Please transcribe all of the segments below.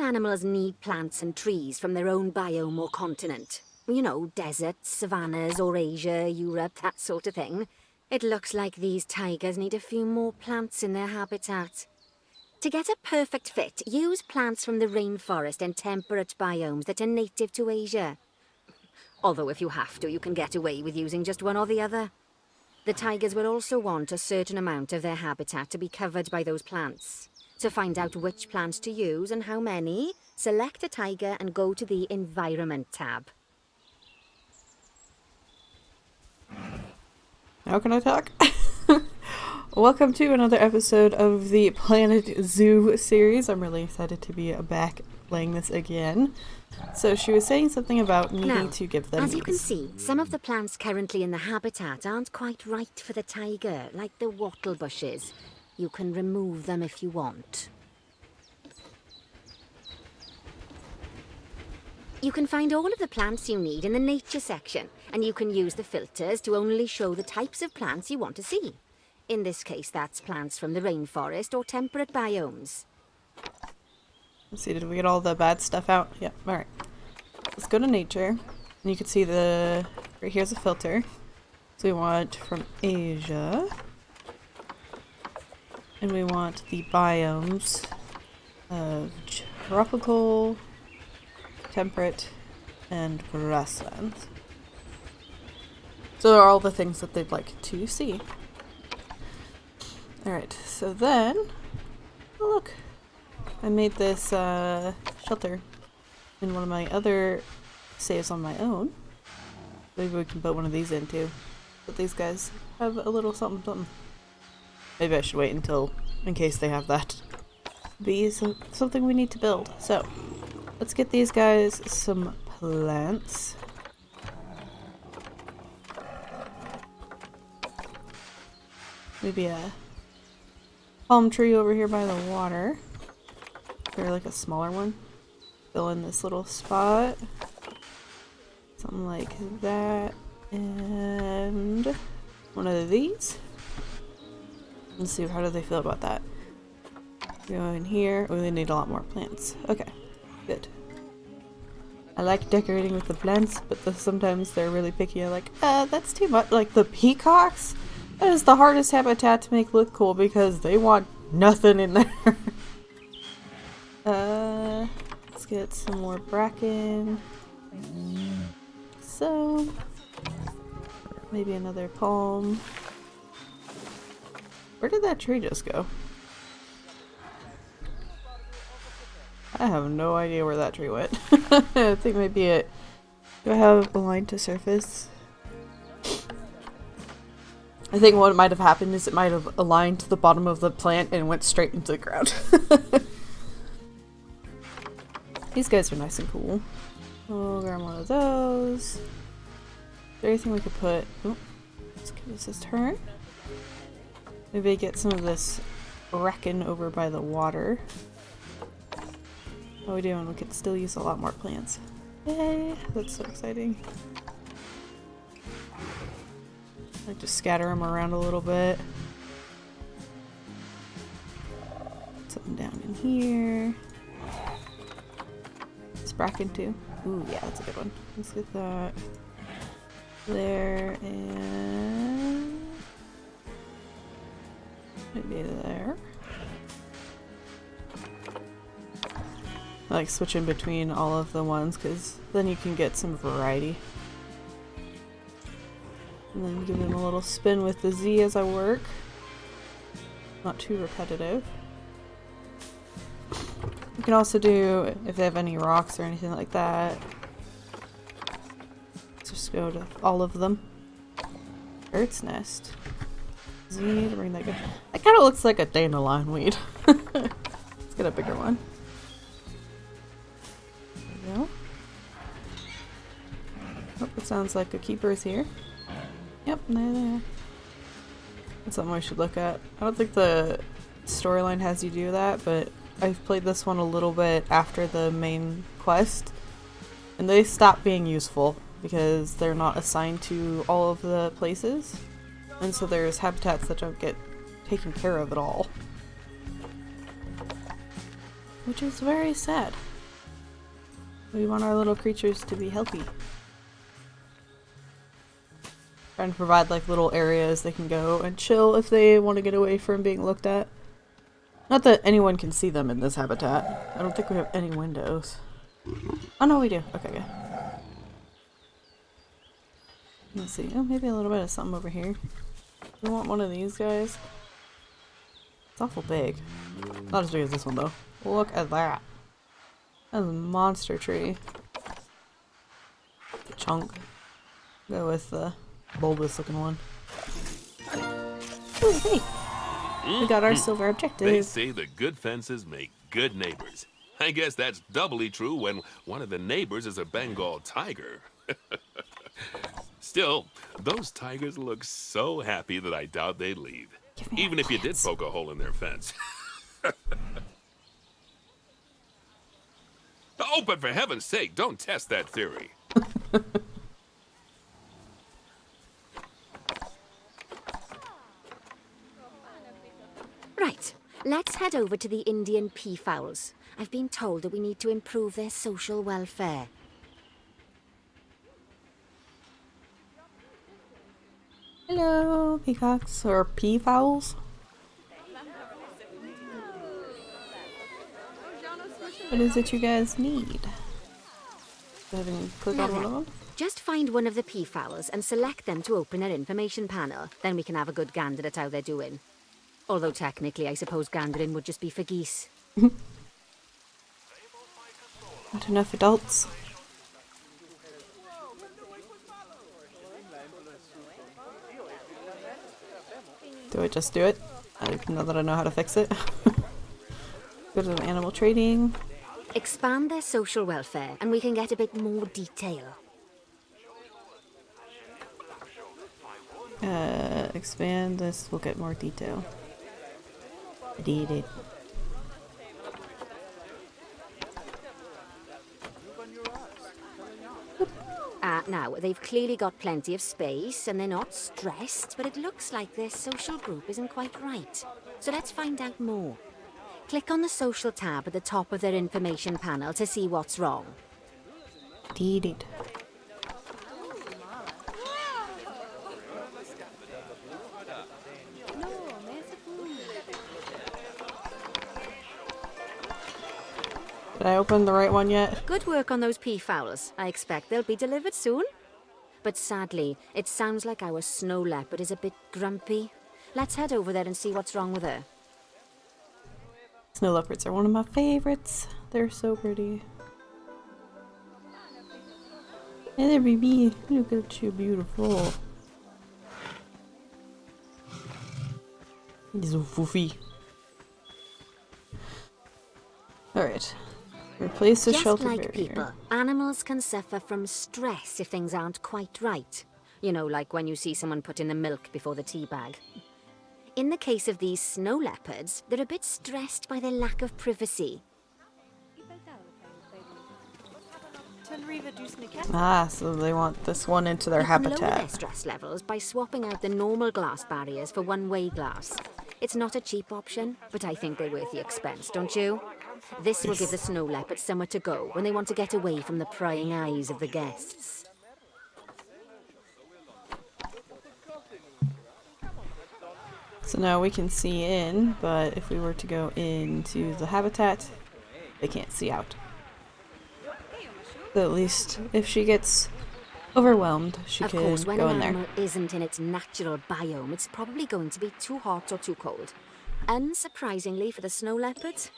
animals need plants and trees from their own biome or continent. You know, deserts, savannas, Eurasia, Europe, that sort of thing. It looks like these tigers need a few more plants in their habitat. To get a perfect fit, use plants from the rainforest and temperate biomes that are native to Asia. Although if you have to, you can get away with using just one or the other. The tigers will also want a certain amount of their habitat to be covered by those plants. To find out which plants to use and how many, select a tiger and go to the Environment tab. Now can I talk? Welcome to another episode of the Planet Zoo series. I'm really excited to be back playing this again. So she was saying something about needing to give them as you can see, some of the plants currently in the habitat aren't quite right for the tiger, like the wattle bushes. You can remove them if you want. You can find all of the plants you need in the nature section, and you can use the filters to only show the types of plants you want to see. In this case, that's plants from the rainforest or temperate biomes. Let's see, did we get all the bad stuff out? Yep, alright. Let's go to nature. And you can see right here's a filter. So we want from Asia. And we want the biomes of tropical, temperate, and grasslands. So they're all the things that they'd like to see. Alright, so then, oh look, I made this shelter in one of my other saves on my own. Maybe we can put one of these in too. But these guys have a little something something. Maybe I should wait in case they have that. Be something we need to build. So, let's get these guys some plants. Maybe a palm tree over here by the water. Or like a smaller one. Fill in this little spot. Something like that. And one of these. Let's see, how do they feel about that? Go in here. Oh, they need a lot more plants. Okay, good. I like decorating with the plants, but sometimes they're really picky. I'm like, that's too much. Like the peacocks, that is the hardest habitat to make look cool because they want nothing in there. Let's get some more bracken. So, maybe another palm. Where did that tree just go? I have no idea where that tree went. I think maybe it... Do I have a line to surface? I think what might have happened is it might have aligned to the bottom of the plant and went straight into the ground. These guys are nice and cool. We'll grab one of those. Is there anything we could put... Oh, let's give this a turn. Maybe get some of this bracken over by the water. How are we doing? We could still use a lot more plants. Yay! That's so exciting. I just scatter them around a little bit. Something down in here. It's bracken too. Ooh, yeah, that's a good one. Let's get that there and maybe there. I like switching between all of the ones because then you can get some variety. And then give them a little spin with the Z as I work. Not too repetitive. You can also do, if they have any rocks or anything like that, let's just go to all of them. Bird's nest. Z to bring that. That kind of looks like a dandelion weed. Let's get a bigger one. There we go. Oh, it sounds like a keeper's here. Yep, there. That's something we should look at. I don't think the storyline has you do that, but I've played this one a little bit after the main quest, and they stop being useful because they're not assigned to all of the places, and so there's habitats that don't get taken care of at all. Which is very sad. We want our little creatures to be healthy. Trying to provide like little areas they can go and chill if they want to get away from being looked at. Not that anyone can see them in this habitat. I don't think we have any windows. Oh no, we do. Okay, good. Let's see. Oh, maybe a little bit of something over here. We want one of these guys. It's awful big. Not as big as this one though. Look at that. That's a monster tree. The chunk. Go with the bulbous looking one. Ooh, hey! We got our silver objective. They say that good fences make good neighbors. I guess that's doubly true when one of the neighbors is a Bengal tiger. Still, those tigers look so happy that I doubt they'd leave. Even if you did poke a hole in their fence. Oh, but for heaven's sake, don't test that theory. Right, let's head over to the Indian peafowls. I've been told that we need to improve their social welfare. Hello, peacocks or peafowls. What is it you guys need? Go ahead and click on one of them. Just find one of the peafowls and select them to open our information panel. Then we can have a good gander at how they're doing. Although technically, I suppose gandering would just be for geese. Not enough adults. Do I just do it? Now that I know how to fix it. Go to animal trading. Expand their social welfare and we can get a bit more detail. Expand this, we'll get more detail. I did it. Now, they've clearly got plenty of space and they're not stressed, but it looks like their social group isn't quite right. So let's find out more. Click on the social tab at the top of their information panel to see what's wrong. Did it. Did I open the right one yet? Good work on those peafowls. I expect they'll be delivered soon. But sadly, it sounds like our snow leopard is a bit grumpy. Let's head over there and see what's wrong with her. Snow leopards are one of my favorites. They're so pretty. Hey there, baby. Look at you, beautiful. He's so foofy. Alright. Replace the shelter barrier. Just like people, animals can suffer from stress if things aren't quite right. You know, like when you see someone put in the milk before the tea bag. In the case of these snow leopards, they're a bit stressed by their lack of privacy. Ah, so they want this one into their You can lower habitat. their stress levels by swapping out the normal glass barriers for one-way glass. It's not a cheap option, but I think they're worth the expense, don't you? This will give the snow leopard somewhere to go when they want to get away from the prying eyes of the guests. So now we can see in, but if we were to go into the habitat, they can't see out. So at least if she gets overwhelmed, she Of can course, when go an in there. animal isn't in its natural biome, it's probably going to be too hot or too cold. Unsurprisingly for the snow leopards,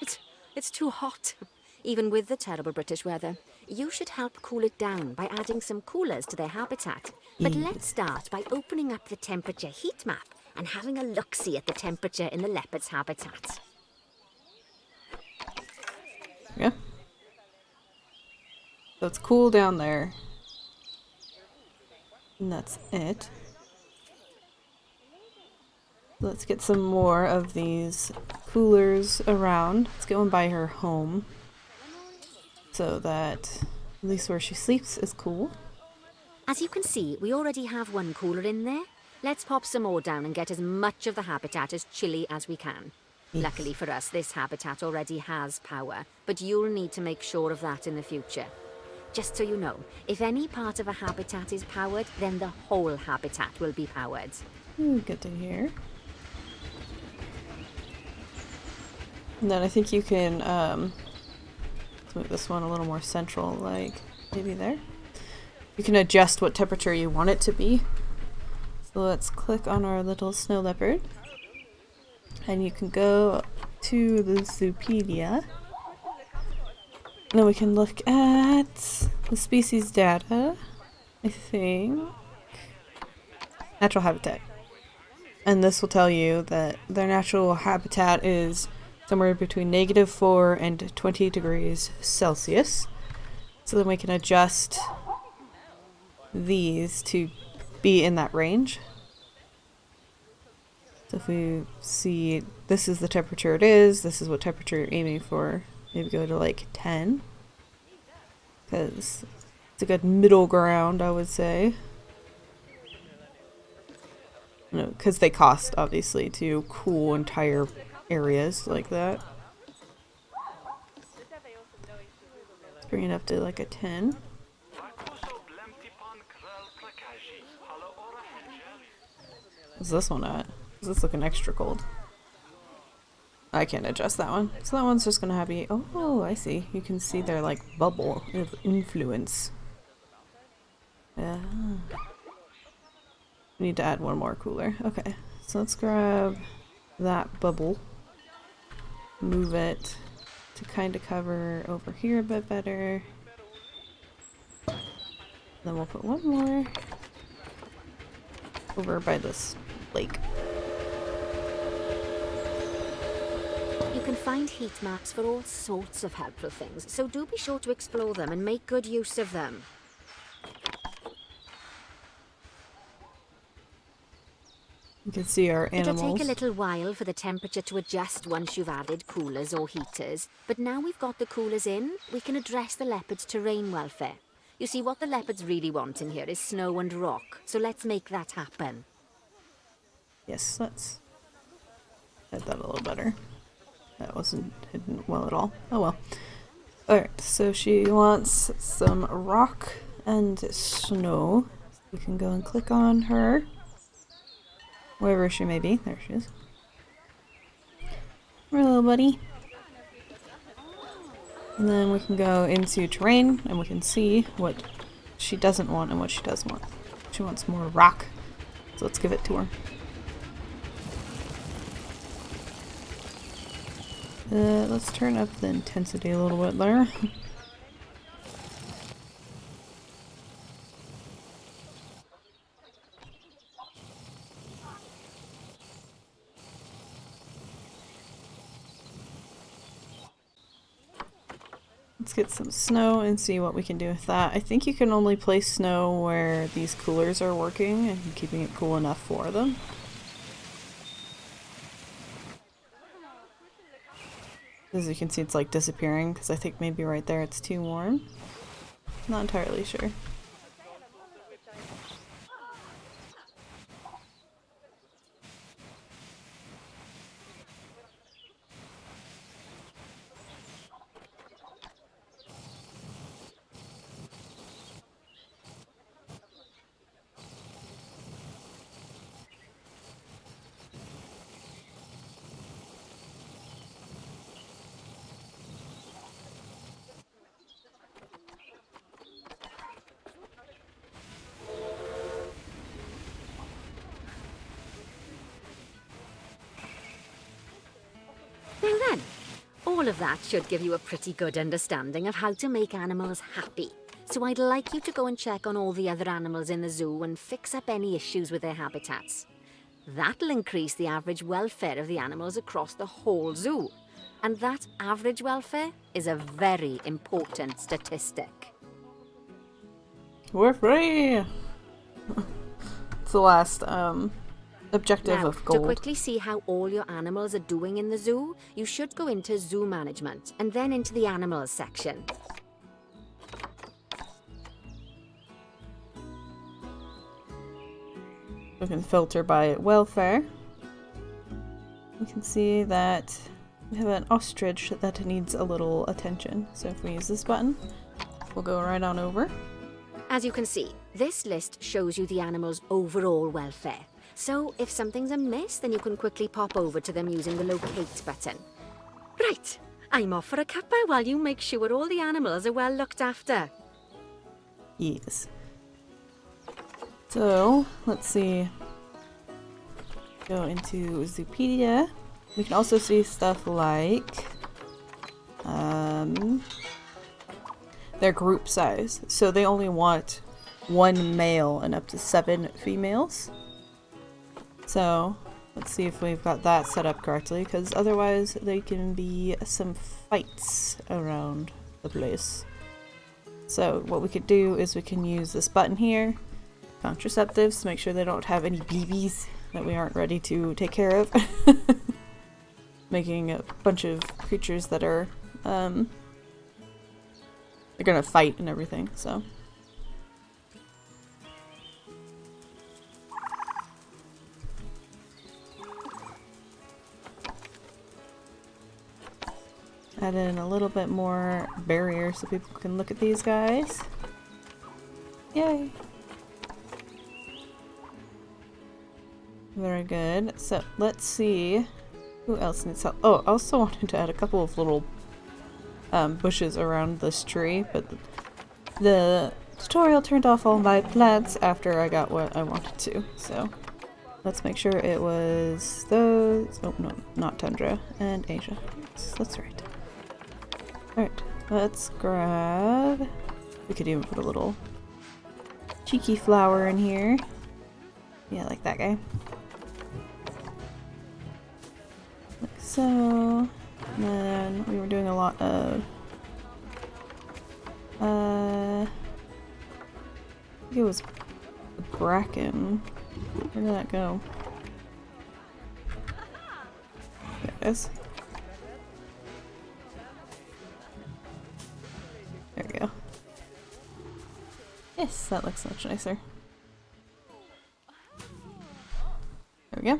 it's too hot. Even with the terrible British weather, you should help cool it down by adding some coolers to their habitat. But let's start by opening up the temperature heat map and having a look-see at the temperature in the leopard's habitat. Yeah. So it's cool down there. And that's it. Let's get some more of these coolers around. Let's get one by her home. So that at least where she sleeps is cool. As you can see, we already have one cooler in there. Let's pop some more down and get as much of the habitat as chilly as we can. Yes. Luckily for us, this habitat already has power, but you'll need to make sure of that in the future. Just so you know, if any part of a habitat is powered, then the whole habitat will be powered. Ooh, good to hear. And then I think you can let's move this one a little more central, like maybe there. You can adjust what temperature you want it to be. So let's click on our little snow leopard. And you can go to the Zoopedia. And then we can look at the species data, I think. Natural habitat. And this will tell you that their natural habitat is somewhere between -4 and 20 degrees Celsius. So then we can adjust these to be in that range. So if we see this is the temperature it is, this is what temperature you're aiming for, maybe go to like 10. Because it's a good middle ground, I would say. Because they cost, obviously, to cool entire areas like that. Let's bring it up to like a 10. What's this one at? Is this looking extra cold? I can't adjust that one. So that one's just gonna have be. Oh, I see. You can see their like bubble of influence. Yeah. We need to add one more cooler. Okay, so let's grab that bubble. Move it to kind of cover over here a bit better. Then we'll put one more over by this lake. You can find heat maps for all sorts of helpful things, so do be sure to explore them and make good use of them. You can see our animals. It'll take a little while for the temperature to adjust once you've added coolers or heaters, but now we've got the coolers in, we can address the leopards' terrain welfare. You see, what the leopards really want in here is snow and rock, so let's make that happen. Yes, let's add that a little better. That wasn't hidden well at all. Oh well. Alright, so she wants some rock and snow. We can go and click on her. Wherever she may be. There she is. Hello, buddy. And then we can go into terrain and we can see what she doesn't want and what she does want. She wants more rock. So let's give it to her. Let's turn up the intensity a little bit there. Let's get some snow and see what we can do with that. I think you can only place snow where these coolers are working and keeping it cool enough for them. As you can see, it's like disappearing because I think maybe right there it's too warm. Not entirely sure. Now then, all of that should give you a pretty good understanding of how to make animals happy. So I'd like you to go and check on all the other animals in the zoo and fix up any issues with their habitats. That'll increase the average welfare of the animals across the whole zoo. And that average welfare is a very important statistic. We're free! It's the last objective Now, of gold. to quickly see how all your animals are doing in the zoo, you should go into zoo management and then into the animals section. We can filter by welfare. We can see that we have an ostrich that needs a little attention. So if we use this button, we'll go right on over. As you can see, this list shows you the animal's overall welfare. So if something's amiss, then you can quickly pop over to them using the locate button. Right, I'm off for a cuppa while you make sure all the animals are well looked after. Yes. So, let's see. Go into Zoopedia. We can also see stuff like their group size. So they only want 1 male and up to 7 females. So let's see if we've got that set up correctly, because otherwise there can be some fights around the place. So what we could do is we can use this button here, contraceptives, to make sure they don't have any BBs that we aren't ready to take care of. Making a bunch of creatures that are they're gonna fight and everything, so. Add in a little bit more barrier so people can look at these guys. Yay! Very good. So let's see who else needs help. Oh, I also wanted to add a couple of little bushes around this tree, but the tutorial turned off all my plants after I got what I wanted to. So let's make sure it was those. Oh no, not Tundra and Asia. Yes, that's right. Alright, let's grab. We could even put a little cheeky flower in here. Yeah, like that guy. Like so. And then we were doing a lot of I think it was bracken. Where did that go? There it is. There we go. Yes, that looks much nicer. There we go.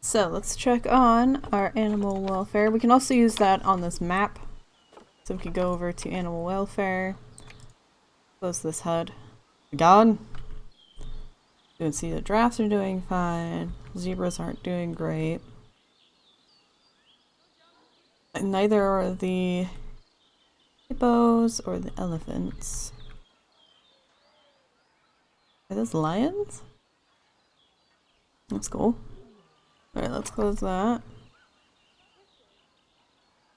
So let's check on our animal welfare. We can also use that on this map. So we can go over to animal welfare. Close this HUD. Gone. You can see the giraffes are doing fine. Zebras aren't doing great. And neither are the hippos or the elephants. Are those lions? That's cool. Alright, let's close that.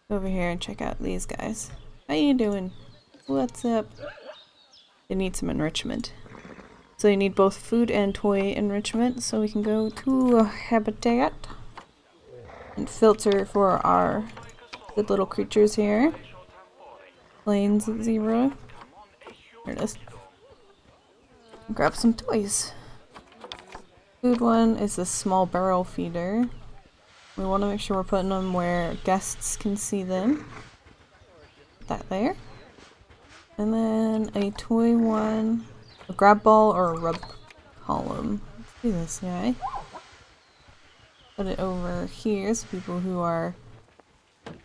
Go over here and check out these guys. How you doing? What's up? They need some enrichment. So you need both food and toy enrichment, so we can go to a habitat and filter for our good little creatures here. Plains zebra. There it is. Grab some toys. Food one is this small barrel feeder. We want to make sure we're putting them where guests can see them. Put that there. And then a toy one, a grab ball or a rub column. Let's do this guy. Put it over here so people who are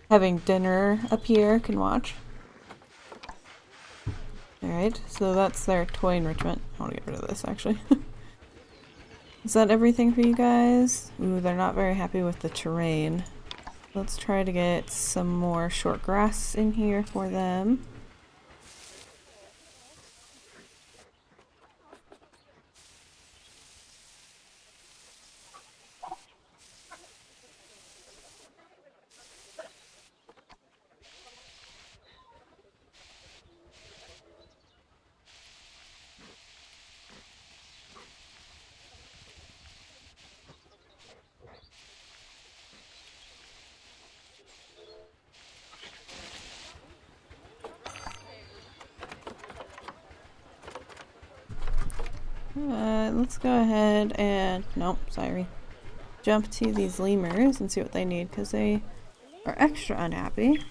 having dinner up here can watch. Alright, so that's their toy enrichment. I want to get rid of this actually. Is that everything for you guys? Ooh, they're not very happy with the terrain. Let's try to get some more short grass in here for them. Let's go ahead and, nope, sorry. Jump to these lemurs and see what they need, because they are extra unhappy.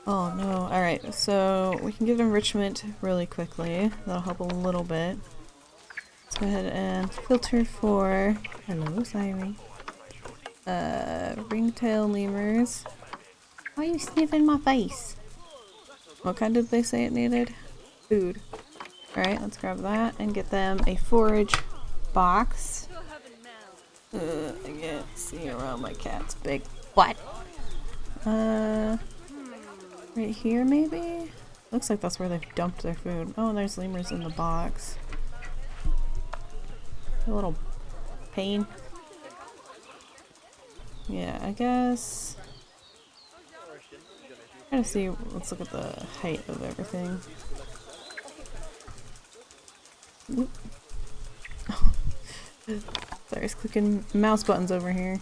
Oh no, alright, so we can give enrichment really quickly. That'll help a little bit. Let's go ahead and filter for, hello, sorry. Ringtail lemurs. Why are you sniffing my face? What kind did they say it needed? Food. Alright, let's grab that and get them a forage box. I can't see around my cat's big butt. Right here maybe? Looks like that's where they've dumped their food. Oh, there's lemurs in the box. A little pain. Yeah, I guess. Trying to see. Let's look at the height of everything. Oop. Sorry, I was clicking mouse buttons over here.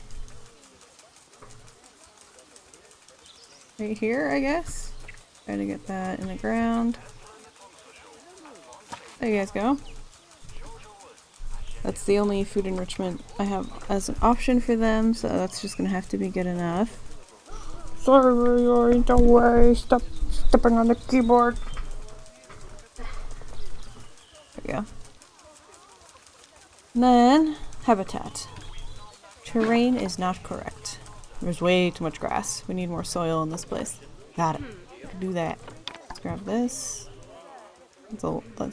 Right here, I guess. Try to get that in the ground. There you guys go. That's the only food enrichment I have as an option for them, so that's just gonna have to be good enough. Sorry, don't worry. Stop stepping on the keyboard. There we go. And then, habitat. Terrain is not correct. There's way too much grass. We need more soil in this place. Got it. We can do that. Let's grab this. That's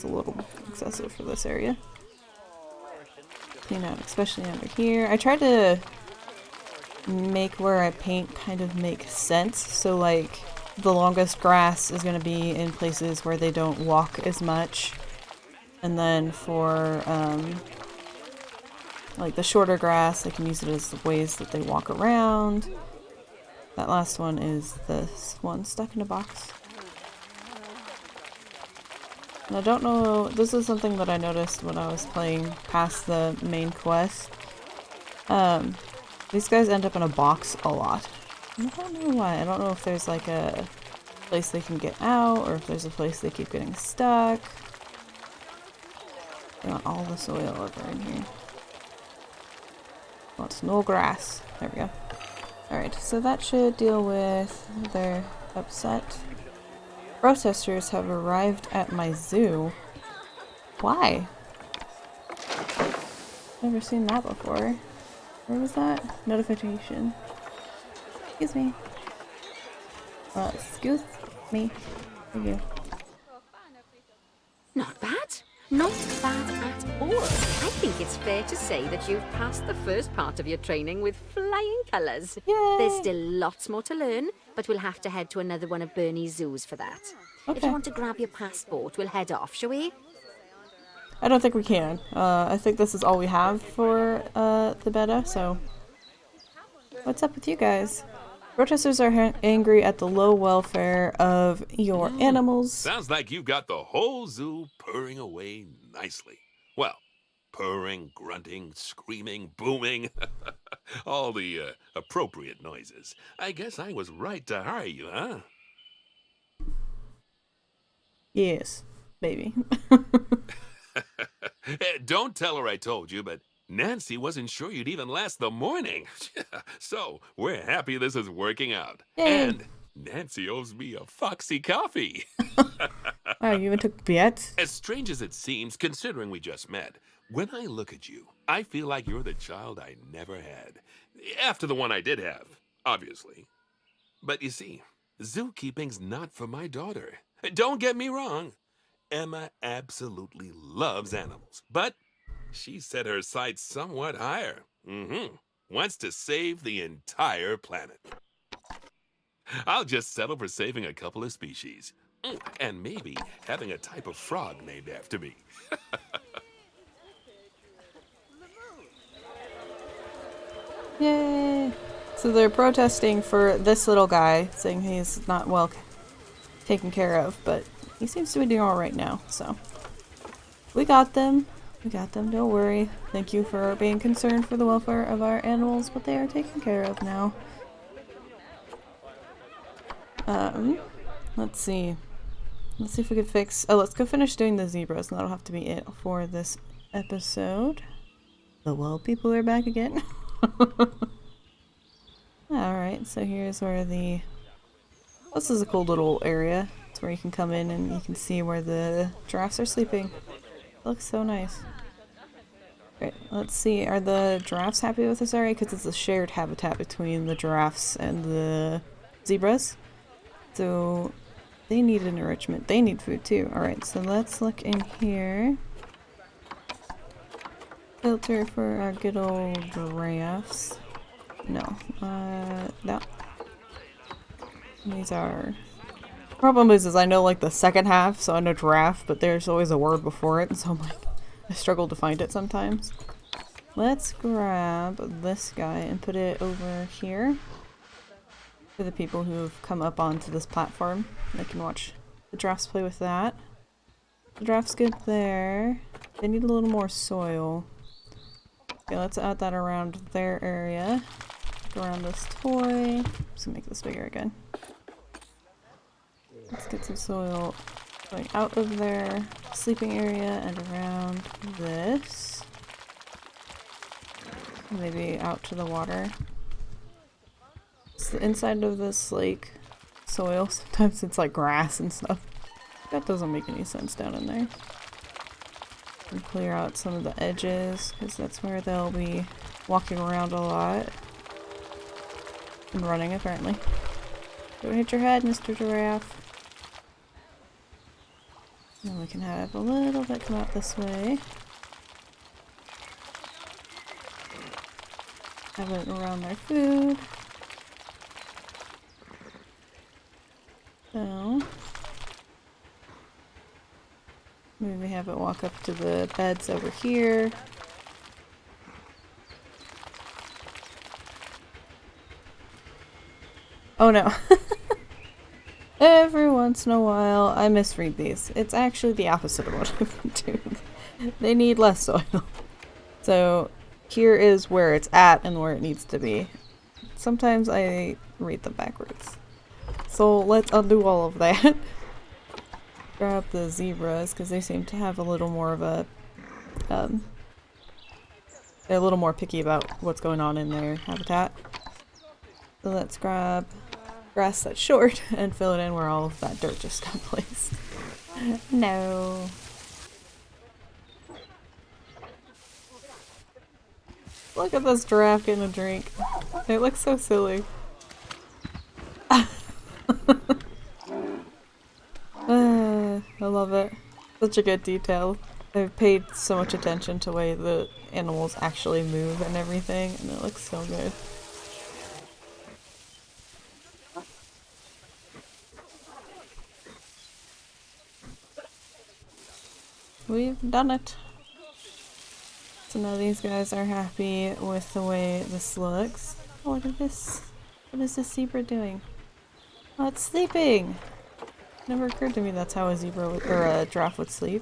a little excessive for this area. Clean out, especially under here. I tried to make where I paint kind of make sense. So like the longest grass is going to be in places where they don't walk as much. And then for like the shorter grass, I can use it as the ways that they walk around. That last one is this one stuck in a box. And I don't know, this is something that I noticed when I was playing past the main quest. These guys end up in a box a lot. And I don't know why. I don't know if there's like a place they can get out or if there's a place they keep getting stuck. I want all the soil over in here. Wants no grass. There we go. Alright, so that should deal with their upset. Protesters have arrived at my zoo. Why? Never seen that before. Where was that? Notification. Excuse me. Excuse me. Thank you. Not bad. Not bad at all. I think it's fair to say that you've passed the first part of your training with flying colours. Yay! There's still lots more to learn, but we'll have to head to another one of Bernie's zoos for that. If Okay. you want to grab your passport, we'll head off, shall we? I don't think we can. I think this is all we have for the beta, so... What's up with you guys? Protesters are angry at the low welfare of your animals. Sounds like you've got the whole zoo purring away nicely. Well, purring, grunting, screaming, booming. All the appropriate noises. I guess I was right to hire you, huh? Yes, baby. Don't tell her I told you, but Nancy wasn't sure you'd even last the morning. So, we're happy this is working out. Yay. And Nancy owes me a foxy coffee. Wow, you even took bets? As strange as it seems, considering we just met, when I look at you, I feel like you're the child I never had. After the one I did have, obviously. But you see, zookeeping's not for my daughter. Don't get me wrong. Emma absolutely loves animals, but she set her sights somewhat higher. Wants to save the entire planet. I'll just settle for saving a couple of species. And maybe having a type of frog named after me. Yay! So they're protesting for this little guy, saying he's not well taken care of, but he seems to be doing alright now, so. We got them. We got them, don't worry. Thank you for being concerned for the welfare of our animals, but they are taken care of now. Let's see. Let's see if we could fix... Oh, let's go finish doing the zebras, and that'll have to be it for this episode. The well people are back again. Alright, so here's where the... This is a cool little area. It's where you can come in and you can see where the giraffes are sleeping. It looks so nice. Right, let's see. Are the giraffes happy with this area? Because it's a shared habitat between the giraffes and the zebras. So They need an enrichment. They need food too. Alright, so let's look in here. Filter for our good old giraffes. No. No. These are... Problem is I know like the second half, so I know giraffe, but there's always a word before it, and so I'm like, I struggle to find it sometimes. Let's grab this guy and put it over here for the people who've come up onto this platform. They can watch the giraffes play with that. The giraffe's good there. They need a little more soil. Okay, let's add that around their area. Around this toy. Just gonna make this bigger again. Let's get some soil going out of their sleeping area and around this. Maybe out to the water. It's the inside of this like soil. Sometimes it's like grass and stuff. That doesn't make any sense down in there. And clear out some of the edges because that's where they'll be walking around a lot. And running apparently. Don't hit your head, Mr. Giraffe. And we can have a little bit come out this way. Have it around their food. So maybe have it walk up to the beds over here. Oh no. Every once in a while I misread these. It's actually the opposite of what I'm doing. They need less soil. So here is where it's at and where it needs to be. Sometimes I read them backwards. So let's undo all of that. Grab the zebras because they seem to have a little more of a they're a little more picky about what's going on in their habitat. So let's grab grass that's short and fill it in where all of that dirt just got placed. No. Look at this giraffe getting a drink. It looks so silly. I love it. Such a good detail. I've paid so much attention to the way the animals actually move and everything, and it looks so good. We've done it. So now these guys are happy with the way this looks. Oh, look at this. What is this zebra doing? Oh, it's sleeping! Never occurred to me that's how a zebra would, or a giraffe would sleep.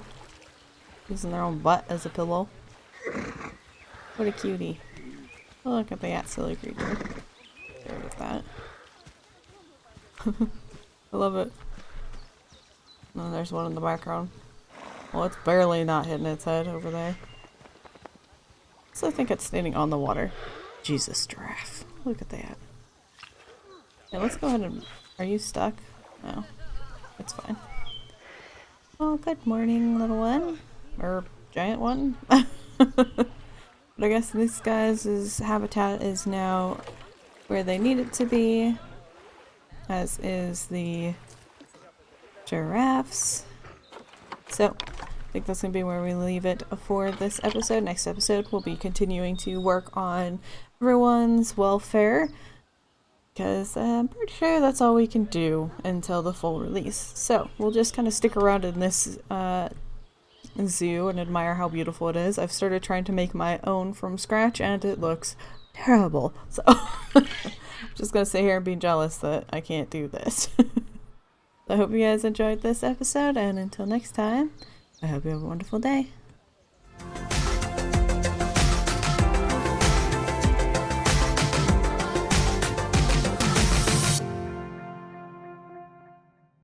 Using their own butt as a pillow. What a cutie. Oh, look at that silly creature. Get rid of that. I love it. And there's one in the background. Well, it's barely not hitting its head over there. So I think it's standing on the water. Jesus, giraffe. Look at that. Yeah, let's go ahead and... Are you stuck? No. It's fine. Oh, good morning, little one. Or giant one. But I guess this guy's habitat is now where they need it to be. As is the giraffes. So, I think that's going to be where we leave it for this episode. Next episode, we'll be continuing to work on everyone's welfare. Because I'm pretty sure that's all we can do until the full release. So, we'll just kind of stick around in this zoo and admire how beautiful it is. I've started trying to make my own from scratch and it looks terrible. So, I'm just going to sit here and be jealous that I can't do this. I hope you guys enjoyed this episode, and until next time, I hope you have a wonderful day.